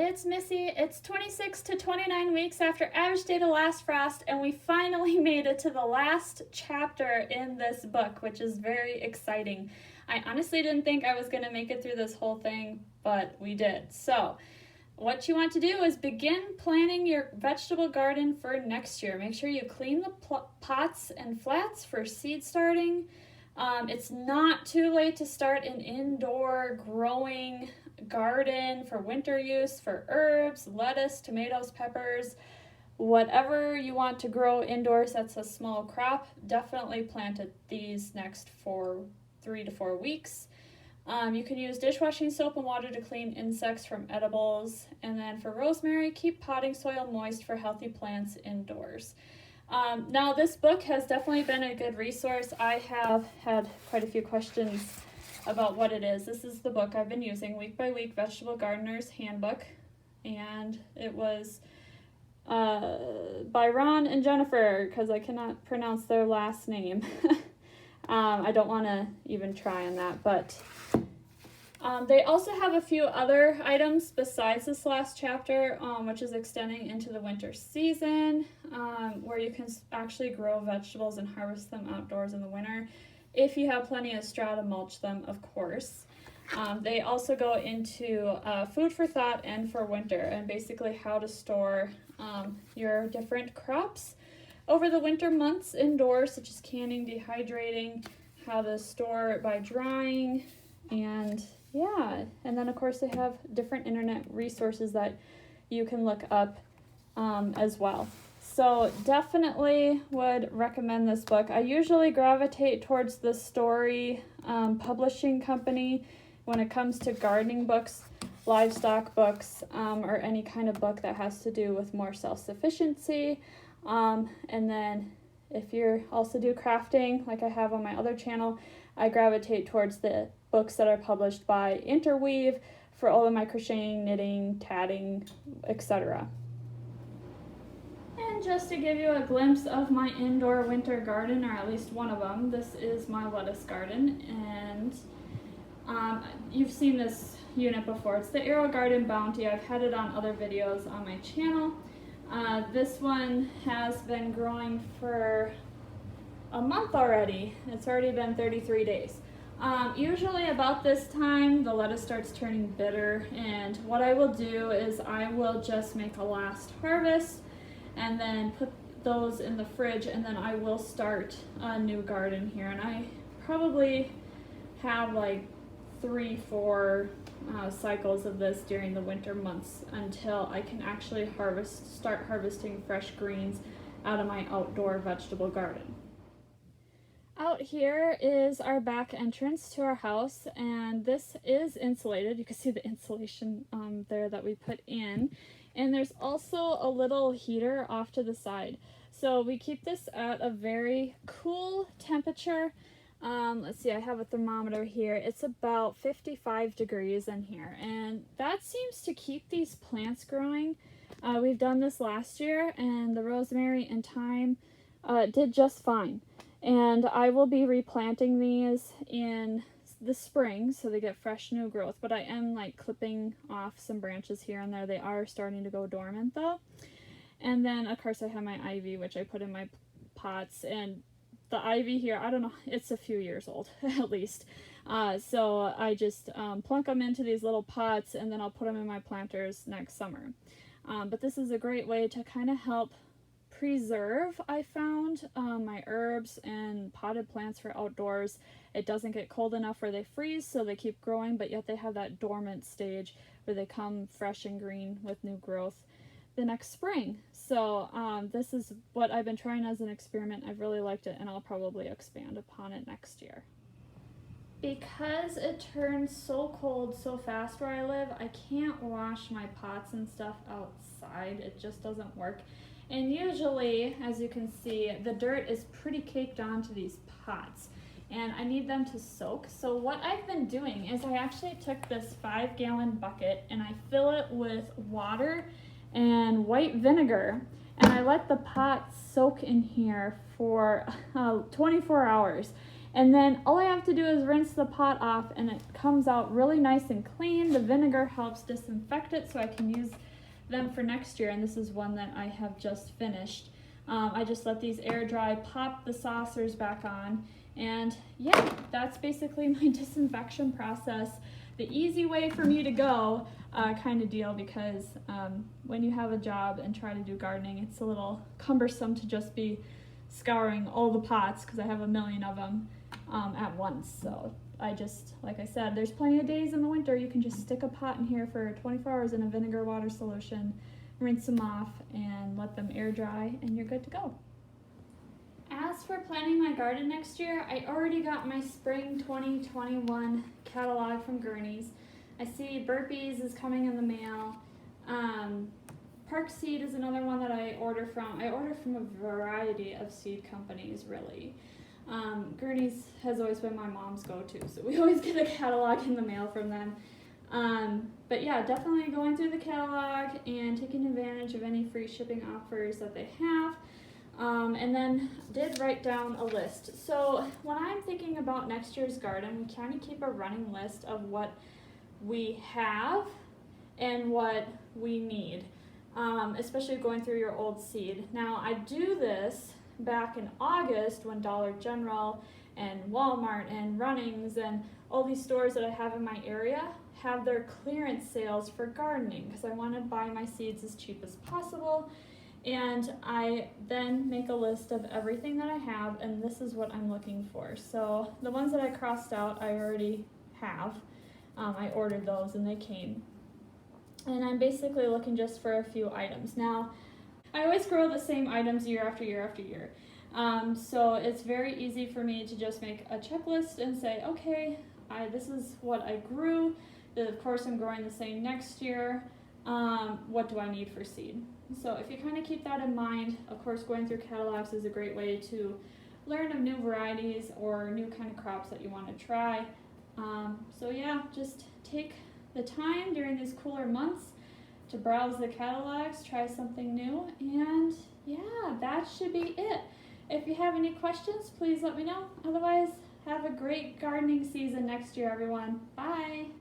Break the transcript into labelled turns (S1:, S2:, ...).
S1: it's Missy. It's 26 to 29 weeks after average day to last frost, and we finally made it to the last chapter in this book, which is very exciting. I honestly didn't think I was going to make it through this whole thing, but we did. So, what you want to do is begin planning your vegetable garden for next year. Make sure you clean the pots and flats for seed starting. It's not too late to start an indoor growing garden for winter use for herbs, lettuce, tomatoes, peppers, whatever you want to grow indoors that's a small crop. Definitely plant these next 3 to 4 weeks. You can use dishwashing soap and water to clean insects from edibles. And then for rosemary, keep potting soil moist for healthy plants indoors. Now, this book has definitely been a good resource. I have had quite a few questions about what it is. This is the book I've been using, Week by Week Vegetable Gardener's Handbook, and it was by Ron and Jennifer, because I cannot pronounce their last name. I don't want to even try on that, but they also have a few other items besides this last chapter, which is extending into the winter season, where you can actually grow vegetables and harvest them outdoors in the winter, if you have plenty of straw to mulch them, of course. They also go into food for thought and for winter, and basically how to store your different crops over the winter months indoors, such as canning, dehydrating, how to store by drying, and yeah, and then of course they have different internet resources that you can look up as well. So definitely would recommend this book. I usually gravitate towards the story publishing company when it comes to gardening books, livestock books, or any kind of book that has to do with more self-sufficiency. And then if you're also do crafting, like I have on my other channel, I gravitate towards the books that are published by Interweave for all of my crocheting, knitting, tatting, etc. And just to give you a glimpse of my indoor winter garden, or at least one of them, this is my lettuce garden, and you've seen this unit before. It's the Arrow Garden Bounty. I've had it on other videos on my channel. This one has been growing for a month already. It's already been 33 days. Usually about this time, the lettuce starts turning bitter, and what I will do is I will just make a last harvest and then put those in the fridge, and then I will start a new garden here. And I probably have like 3-4 cycles of this during the winter months until I can actually start harvesting fresh greens out of my outdoor vegetable garden. Out here is our back entrance to our house, and this is insulated. You can see the insulation there that we put in. And there's also a little heater off to the side. So we keep this at a very cool temperature. Let's see, I have a thermometer here. It's about 55 degrees in here, and that seems to keep these plants growing. We've done this last year, and the rosemary and thyme did just fine. And I will be replanting these in the spring so they get fresh new growth, but I am like clipping off some branches here and there. They are starting to go dormant though. And then of course I have my ivy, which I put in my pots, and the ivy here, I don't know, it's a few years old at least. So I just plunk them into these little pots, and then I'll put them in my planters next summer. But this is a great way to kind of help preserve, I found, my herbs and potted plants for outdoors. It doesn't get cold enough where they freeze, so they keep growing, but yet they have that dormant stage where they come fresh and green with new growth the next spring. So this is what I've been trying as an experiment. I've really liked it, and I'll probably expand upon it next year. Because it turns so cold so fast where I live, I can't wash my pots and stuff outside. It just doesn't work. And usually, as you can see, the dirt is pretty caked onto these pots, and I need them to soak. So what I've been doing is I actually took this 5-gallon bucket and I fill it with water and white vinegar, and I let the pot soak in here for 24 hours. And then all I have to do is rinse the pot off and it comes out really nice and clean. The vinegar helps disinfect it so I can use them for next year, and this is one that I have just finished. I just let these air dry, pop the saucers back on, and yeah, that's basically my disinfection process. The easy way for me to go kind of deal, because when you have a job and try to do gardening, it's a little cumbersome to just be scouring all the pots because I have a million of them at once. So I just, like I said, there's plenty of days in the winter you can just stick a pot in here for 24 hours in a vinegar water solution, rinse them off, and let them air dry, and you're good to go. As for planning my garden next year, I already got my spring 2021 catalog from Gurney's. I see Burpees is coming in the mail. Park Seed is another one that I order from. I order from a variety of seed companies, really. Gurney's has always been my mom's go-to, so we always get a catalog in the mail from them. But yeah, definitely going through the catalog and taking advantage of any free shipping offers that they have. And then did write down a list. So when I'm thinking about next year's garden, we kind of keep a running list of what we have and what we need, especially going through your old seed. Now I do this back in August when Dollar General and Walmart and Runnings and all these stores that I have in my area have their clearance sales for gardening, because I want to buy my seeds as cheap as possible. And I then make a list of everything that I have, and this is what I'm looking for. So the ones that I crossed out, I already have. I ordered those and they came. And I'm basically looking just for a few items. Now, I always grow the same items year after year after year. So it's very easy for me to just make a checklist and say, okay, this is what I grew. Of course, I'm growing the same next year. What do I need for seed? So if you kind of keep that in mind, of course, going through catalogs is a great way to learn of new varieties or new kind of crops that you want to try. So yeah, just take the time during these cooler months to browse the catalogs, try something new, and yeah, that should be it. If you have any questions, please let me know. Otherwise, have a great gardening season next year, everyone. Bye!